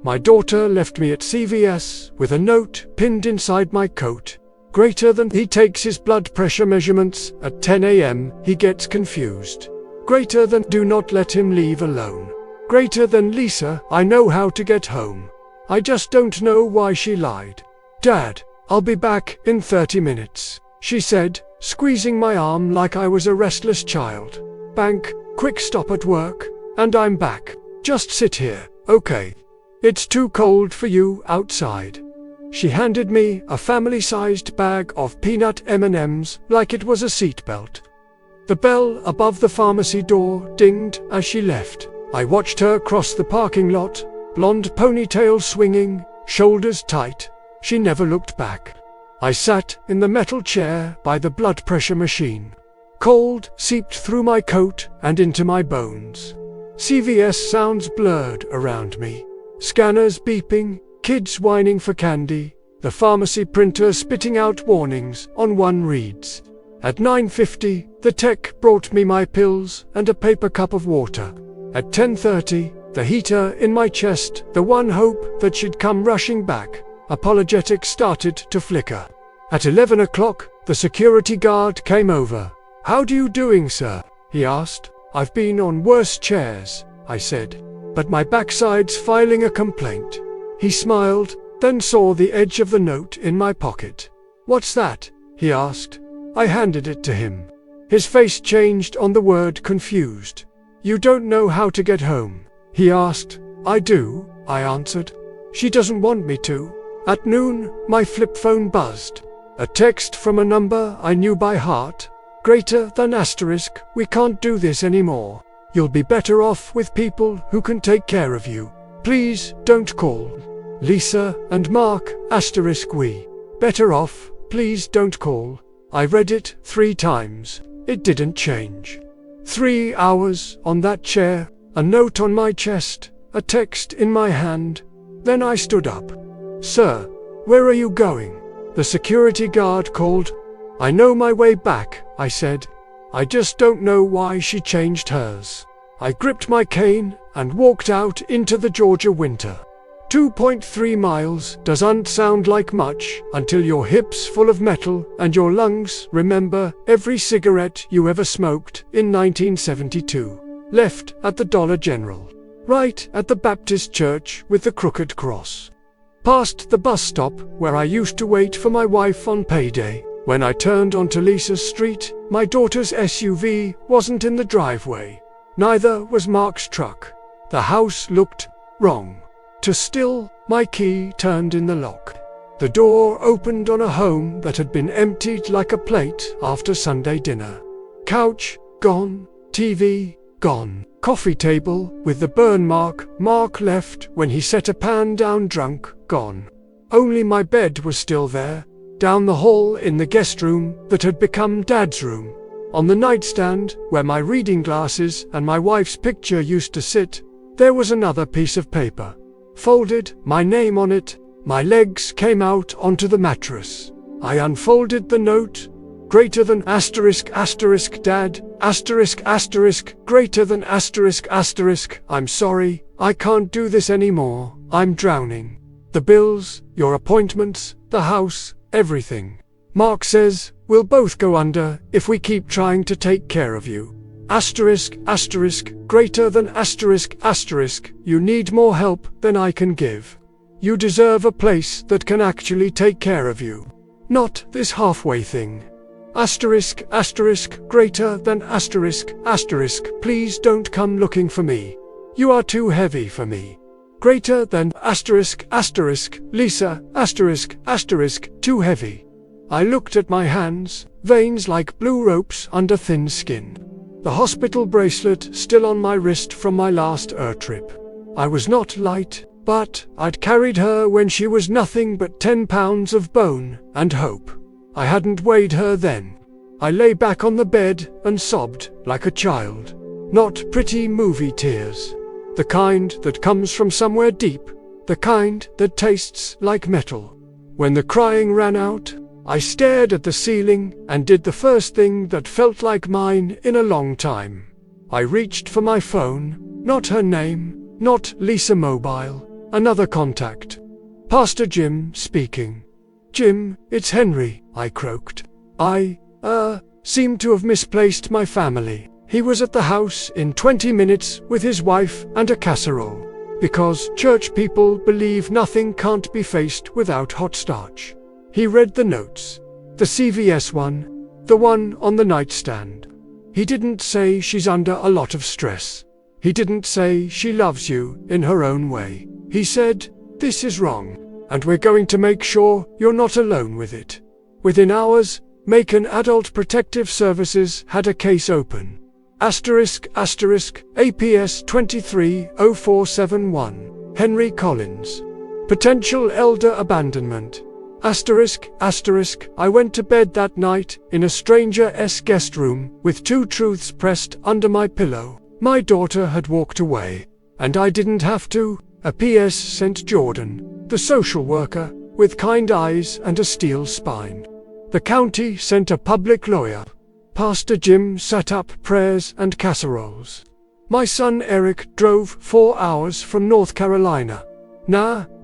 My daughter left me at CVS with a note pinned inside my coat. Greater than he takes his blood pressure measurements at 10 a.m. He gets confused. Greater than do not let him leave alone. Greater than Lisa, I know how to get home. I just don't know why she lied. Dad, I'll be back in 30 minutes, she said, squeezing my arm like I was a restless child. Bank, quick stop at work, and I'm back. Just sit here, okay? It's too cold for you outside. She handed me a family-sized bag of peanut M&Ms like it was a seatbelt. The bell above the pharmacy door dinged as she left. I watched her cross the parking lot, blonde ponytail swinging, shoulders tight. She never looked back. I sat in the metal chair by the blood pressure machine. Cold seeped through my coat and into my bones. CVS sounds blurred around me. Scanners beeping, kids whining for candy, the pharmacy printer spitting out warnings on one reads. At 9:50, the tech brought me my pills and a paper cup of water. At 10:30, the heater in my chest, the one hope that she'd come rushing back, apologetic, started to flicker. At 11 o'clock, the security guard came over. "How do you doing, sir?" he asked. "I've been on worse chairs," I said, "but my backside's filing a complaint." He smiled, then saw the edge of the note in my pocket. "What's that?" he asked. I handed it to him. His face changed on the word confused. "You don't know how to get home?" he asked. "I do," I answered. "She doesn't want me to." At noon, my flip phone buzzed. A text from a number I knew by heart. Greater than asterisk, we can't do this anymore. You'll be better off with people who can take care of you. Please don't call. Lisa and Mark, asterisk we. Better off, please don't call. I read it 3 times. It didn't change. 3 hours on that chair, a note on my chest, a text in my hand. Then I stood up. "Sir, where are you going?" The security guard called. "I know my way back," I said. "I just don't know why she changed hers." I gripped my cane and walked out into the Georgia winter. 2.3 miles doesn't sound like much until your hips full of metal and your lungs remember every cigarette you ever smoked in 1972. Left at the Dollar General. Right at the Baptist church with the crooked cross. Past the bus stop where I used to wait for my wife on payday. When I turned onto Lisa's street, my daughter's SUV wasn't in the driveway. Neither was Mark's truck. The house looked wrong. To still, my key turned in the lock. The door opened on a home that had been emptied like a plate after Sunday dinner. Couch, gone. TV, gone. Coffee table, with the burn mark Mark left when he set a pan down drunk, gone. Only my bed was still there, down the hall in the guest room that had become Dad's room. On the nightstand, where my reading glasses and my wife's picture used to sit, there was another piece of paper. Folded, my name on it. My legs came out onto the mattress. I unfolded the note. Greater than asterisk asterisk dad, asterisk asterisk, greater than asterisk asterisk, I'm sorry, I can't do this anymore, I'm drowning. The bills, your appointments, the house, everything. Mark says, we'll both go under if we keep trying to take care of you. Asterisk asterisk, greater than asterisk asterisk, you need more help than I can give. You deserve a place that can actually take care of you. Not this halfway thing. Asterisk asterisk, greater than asterisk asterisk, please don't come looking for me. You are too heavy for me. Greater than asterisk asterisk, Lisa, asterisk asterisk, too heavy. I looked at my hands, veins like blue ropes under thin skin. The hospital bracelet still on my wrist from my last trip. I was not light, but I'd carried her when she was nothing but 10 pounds of bone and hope. I hadn't weighed her then. I lay back on the bed and sobbed like a child. Not pretty movie tears. The kind that comes from somewhere deep. The kind that tastes like metal. When the crying ran out, I stared at the ceiling and did the first thing that felt like mine in a long time. I reached for my phone, not her name, not Lisa Mobile, Another contact. Pastor Jim speaking. Jim, it's Henry, I croaked. I seem to have misplaced my family. He was at the house in 20 minutes with his wife and a casserole. Because church people believe nothing can't be faced without hot starch. He read the notes. The CVS one, the one on the nightstand. He didn't say she's under a lot of stress. He didn't say she loves you in her own way. He said, this is wrong, and we're going to make sure you're not alone with it. Within hours, Macon Adult Protective Services had a case open. APS 230471, Henry Collins. Potential elder abandonment. I went to bed that night in a stranger's guest room with two truths pressed under my pillow. My daughter had walked away, and I didn't have to. A PS sent Jordan, the social worker, with kind eyes and a steel spine. The county sent a public lawyer. Pastor Jim set up prayers and casseroles. My son Eric drove 4 hours from North Carolina.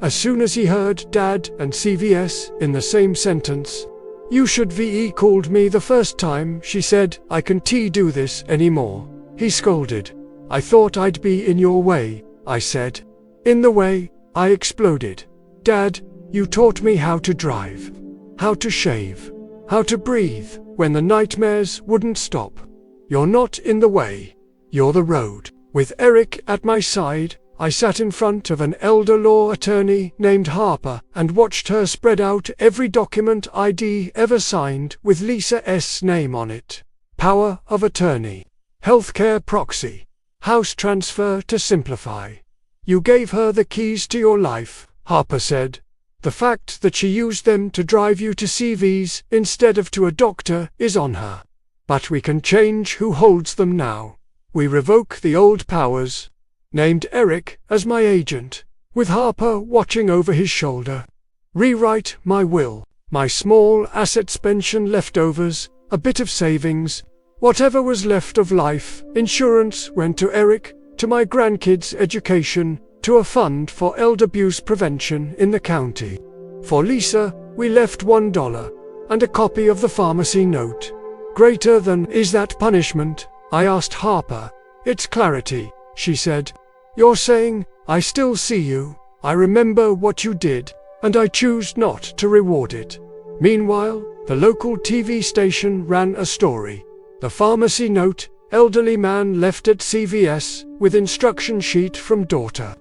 As soon as he heard Dad and CVS in the same sentence. You should VE called me the first time she said, I can't do this anymore. He scolded. I thought I'd be in your way, I said. In the way, I exploded. Dad, you taught me how to drive, how to shave, how to breathe when the nightmares wouldn't stop. You're not in the way, you're the road. With Eric at my side, I sat in front of an elder law attorney named Harper and watched her spread out every document I'd ever signed with Lisa's name on it. Power of attorney, healthcare proxy, house transfer to simplify. You gave her the keys to your life, Harper said. The fact that she used them to drive you to CVS instead of to a doctor is on her. But we can change who holds them now. We revoke the old powers. Named Eric as my agent, with Harper watching over his shoulder. Rewrite my will, my small assets, pension leftovers, a bit of savings, whatever was left of life. Insurance went to Eric, to my grandkids' education, to a fund for elder abuse prevention in the county. For Lisa, we left $1 and a copy of the pharmacy note. Greater than is that punishment? I asked Harper. It's clarity, she said. You're saying, I still see you, I remember what you did, and I choose not to reward it. Meanwhile, the local TV station ran a story. The pharmacy note, elderly man left at CVS, with instruction sheet from daughter.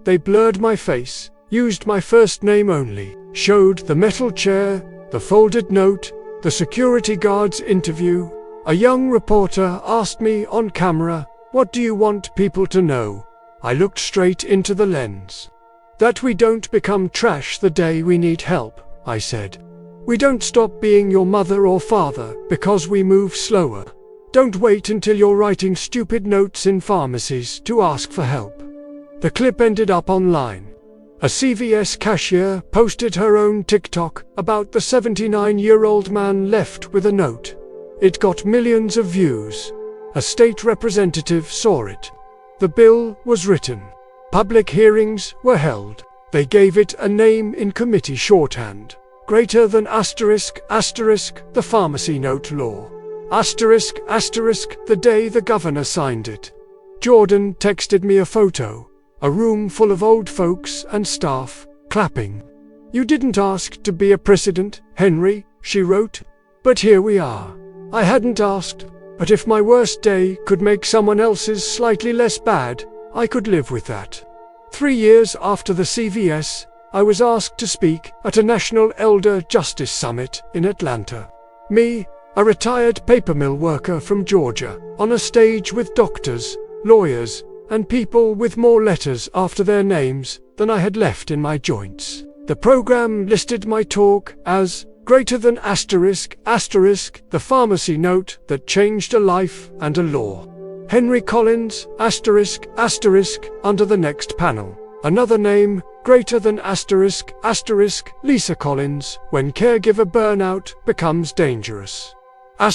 They blurred my face, used my first name only, showed the metal chair, the folded note, the security guard's interview. A young reporter asked me on camera, what do you want people to know? I looked straight into the lens. That we don't become trash the day we need help, I said. We don't stop being your mother or father because we move slower. Don't wait until you're writing stupid notes in pharmacies to ask for help. The clip ended up online. A CVS cashier posted her own TikTok about the 79-year-old man left with a note. It got millions of views. A state representative saw it. The bill was written. Public hearings were held. They gave it a name in committee shorthand. Greater than the pharmacy note law. The day the governor signed it. Jordan texted me a photo. A room full of old folks and staff, clapping. You didn't ask to be a president, Henry, she wrote. But here we are. I hadn't asked. But if my worst day could make someone else's slightly less bad, I could live with that. 3 years after the CVS, I was asked to speak at a National Elder Justice Summit in Atlanta. Me, a retired paper mill worker from Georgia, on a stage with doctors, lawyers, and people with more letters after their names than I had left in my joints. The program listed my talk as greater than the pharmacy note that changed a life and a law. Henry Collins, under the next panel. Another name, greater than Lisa Collins, when caregiver burnout becomes dangerous. I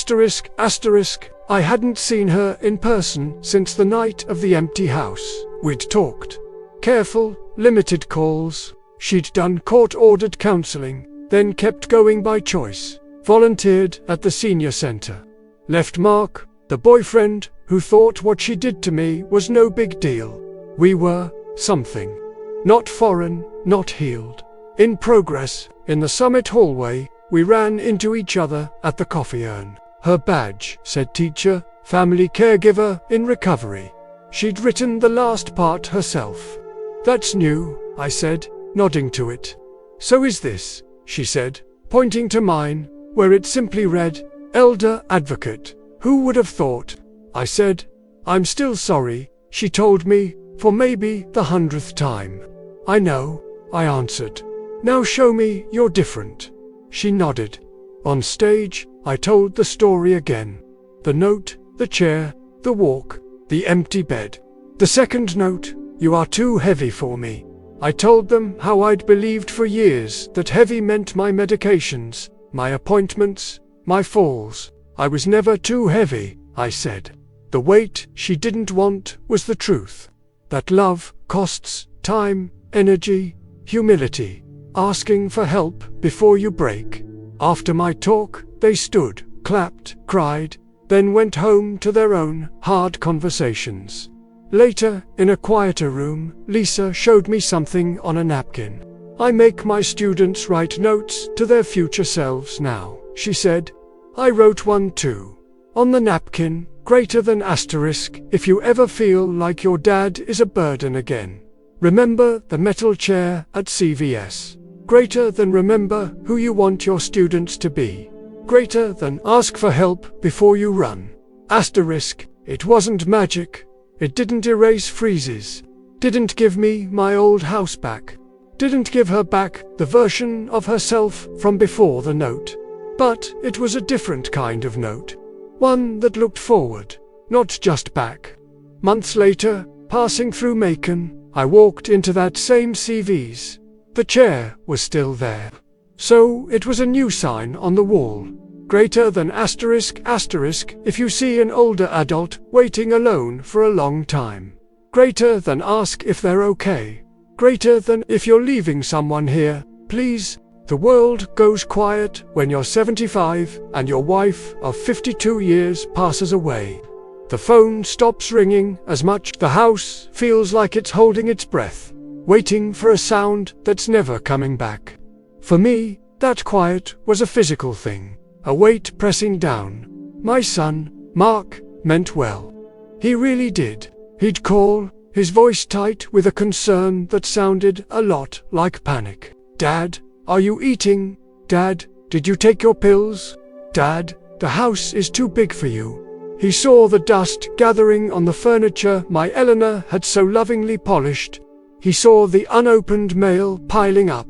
hadn't seen her in person since the night of the empty house. We'd talked. Careful, limited calls. She'd done court-ordered counseling, then kept going by choice. Volunteered at the senior center. Left Mark, the boyfriend, who thought what she did to me was no big deal. We were something. Not foreign, not healed. In progress, in the summit hallway, we ran into each other at the coffee urn. Her badge said teacher, family caregiver in recovery. She'd written the last part herself. That's new, I said, nodding to it. So is this, she said, pointing to mine, where it simply read, Elder Advocate. Who would have thought? I said, I'm still sorry, she told me, for maybe the 100th time. I know, I answered. Now show me you're different. She nodded. On stage, I told the story again. The note, the chair, the walk, the empty bed. The second note, you are too heavy for me. I told them how I'd believed for years that heavy meant my medications, my appointments, my falls. I was never too heavy, I said. The weight she didn't want was the truth. That love costs time, energy, humility, asking for help before you break. After my talk, they stood, clapped, cried, then went home to their own hard conversations. Later, in a quieter room, Lisa showed me something on a napkin. I make my students write notes to their future selves now, she said. I wrote one too. On the napkin, greater than asterisk, if you ever feel like your dad is a burden again. Remember the metal chair at CVS. Greater than remember who you want your students to be. Greater than ask for help before you run. Asterisk, it wasn't magic. It didn't erase freezes. Didn't give me my old house back. Didn't give her back the version of herself from before the note. But it was a different kind of note. One that looked forward, not just back. Months later, passing through Macon, I walked into that same CVS. The chair was still there. So it was a new sign on the wall. Greater than asterisk asterisk if you see an older adult waiting alone for a long time. Greater than ask if they're okay. Greater than if you're leaving someone here, please. The world goes quiet when you're 75 and your wife of 52 years passes away. The phone stops ringing as much. The house feels like it's holding its breath, waiting for a sound that's never coming back. For me, that quiet was a physical thing, a weight pressing down. My son, Mark, meant well. He really did. He'd call, his voice tight with a concern that sounded a lot like panic. Dad, are you eating? Dad, did you take your pills? Dad, the house is too big for you. He saw the dust gathering on the furniture my Eleanor had so lovingly polished. He saw the unopened mail piling up.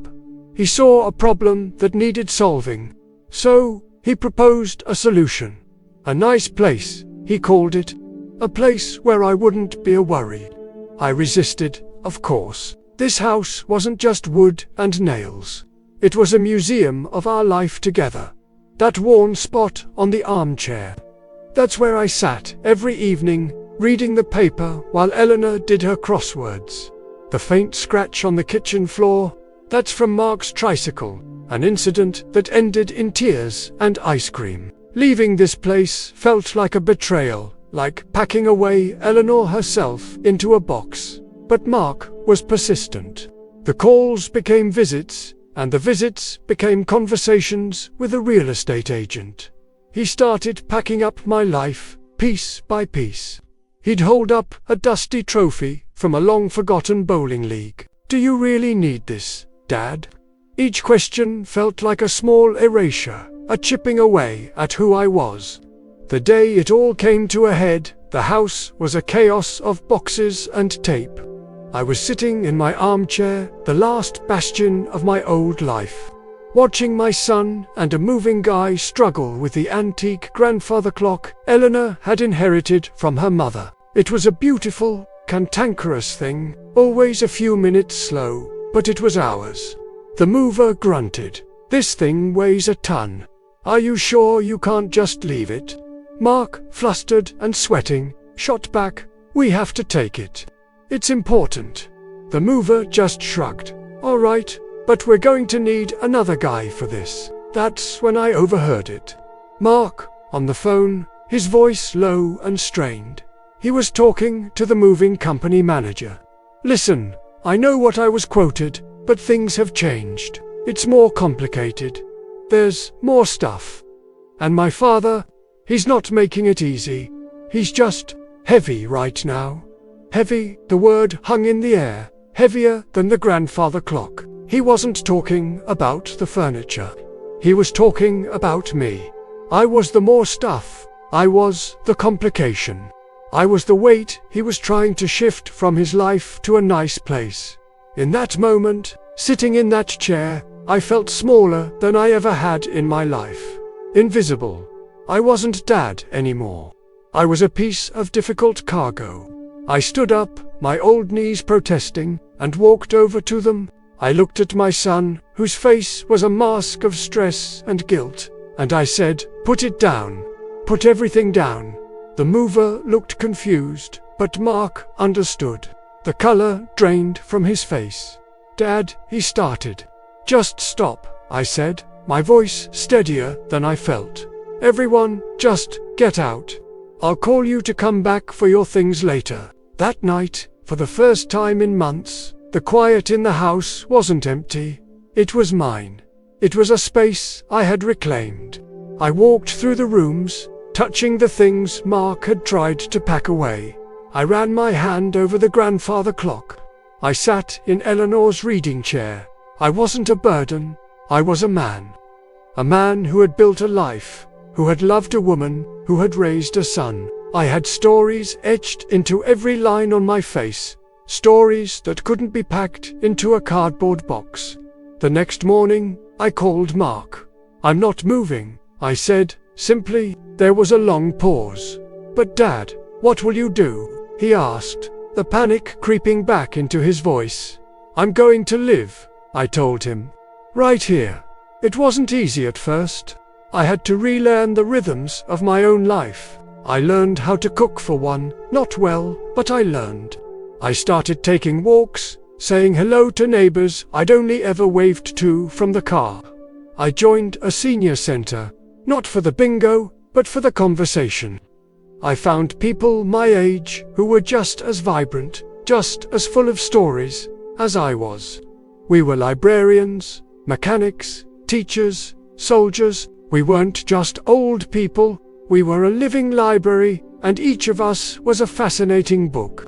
He saw a problem that needed solving. So, he proposed a solution. A nice place, he called it. A place where I wouldn't be a worry. I resisted, of course. This house wasn't just wood and nails. It was a museum of our life together. That worn spot on the armchair. That's where I sat every evening, reading the paper while Eleanor did her crosswords. The faint scratch on the kitchen floor, that's from Mark's tricycle, an incident that ended in tears and ice cream. Leaving this place felt like a betrayal, like packing away Eleanor herself into a box. But Mark was persistent. The calls became visits, and the visits became conversations with a real estate agent. He started packing up my life, piece by piece. He'd hold up a dusty trophy from a long-forgotten bowling league. Do you really need this, Dad? Each question felt like a small erasure, a chipping away at who I was. The day it all came to a head, the house was a chaos of boxes and tape. I was sitting in my armchair, the last bastion of my old life, watching my son and a moving guy struggle with the antique grandfather clock Eleanor had inherited from her mother. It was a beautiful, cantankerous thing, always a few minutes slow, but it was ours. The mover grunted. This thing weighs a ton. Are you sure you can't just leave it? Mark, flustered and sweating, shot back. We have to take it. It's important. The mover just shrugged. All right, but we're going to need another guy for this. That's when I overheard it. Mark, on the phone, his voice low and strained. He was talking to the moving company manager. Listen, I know what I was quoted, but things have changed. It's more complicated. There's more stuff. And my father, he's not making it easy. He's just heavy right now. Heavy, the word hung in the air, heavier than the grandfather clock. He wasn't talking about the furniture. He was talking about me. I was the more stuff. I was the complication. I was the weight he was trying to shift from his life to a nice place. In that moment, sitting in that chair, I felt smaller than I ever had in my life. Invisible. I wasn't Dad anymore. I was a piece of difficult cargo. I stood up, my old knees protesting, and walked over to them. I looked at my son, whose face was a mask of stress and guilt, and I said, "Put it down. Put everything down." The mover looked confused, but Mark understood. The color drained from his face. "Dad," he started. "Just stop," I said, my voice steadier than I felt. "Everyone, just get out. I'll call you to come back for your things later." That night, for the first time in months, the quiet in the house wasn't empty. It was mine. It was a space I had reclaimed. I walked through the rooms, touching the things Mark had tried to pack away. I ran my hand over the grandfather clock. I sat in Eleanor's reading chair. I wasn't a burden. I was a man. A man who had built a life, who had loved a woman, who had raised a son. I had stories etched into every line on my face, stories that couldn't be packed into a cardboard box. The next morning, I called Mark. "I'm not moving," I said, simply. There was a long pause. "But Dad, what will you do?" he asked, the panic creeping back into his voice. "I'm going to live," I told him. "Right here." It wasn't easy at first. I had to relearn the rhythms of my own life. I learned how to cook for one, not well, but I learned. I started taking walks, saying hello to neighbors I'd only ever waved to from the car. I joined a senior center, not for the bingo, but for the conversation. I found people my age who were just as vibrant, just as full of stories, as I was. We were librarians, mechanics, teachers, soldiers. We weren't just old people. We were a living library, and each of us was a fascinating book.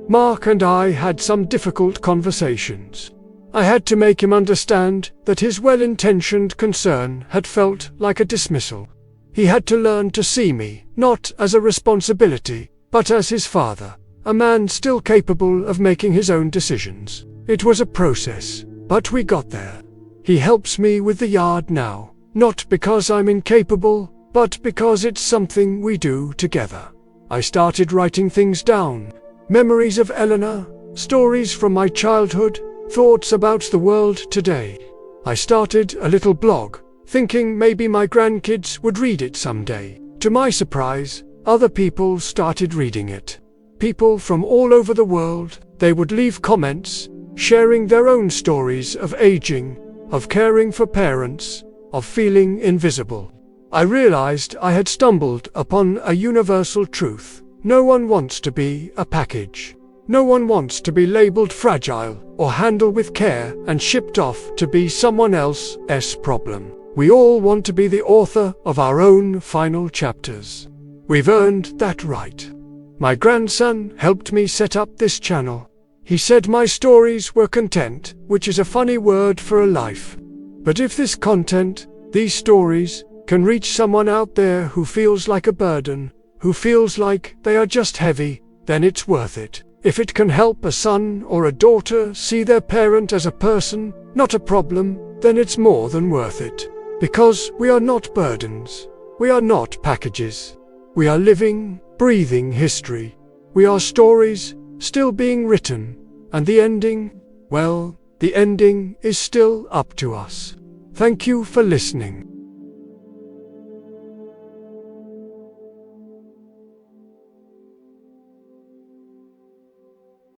Mark and I had some difficult conversations. I had to make him understand that his well-intentioned concern had felt like a dismissal. He had to learn to see me, not as a responsibility, but as his father, a man still capable of making his own decisions. It was a process, but we got there. He helps me with the yard now, not because I'm incapable, but because it's something we do together. I started writing things down. Memories of Eleanor, stories from my childhood, thoughts about the world today. I started a little blog, thinking maybe my grandkids would read it someday. To my surprise, other people started reading it. People from all over the world. They would leave comments, sharing their own stories of aging, of caring for parents, of feeling invisible. I realized I had stumbled upon a universal truth. No one wants to be a package. No one wants to be labeled fragile or handled with care and shipped off to be someone else's problem. We all want to be the author of our own final chapters. We've earned that right. My grandson helped me set up this channel. He said my stories were content, which is a funny word for a life. But if this content, these stories, can reach someone out there who feels like a burden, who feels like they are just heavy, then it's worth it. If it can help a son or a daughter see their parent as a person, not a problem, then it's more than worth it. Because we are not burdens. We are not packages. We are living, breathing history. We are stories, still being written. And the ending, well, the ending is still up to us. Thank you for listening.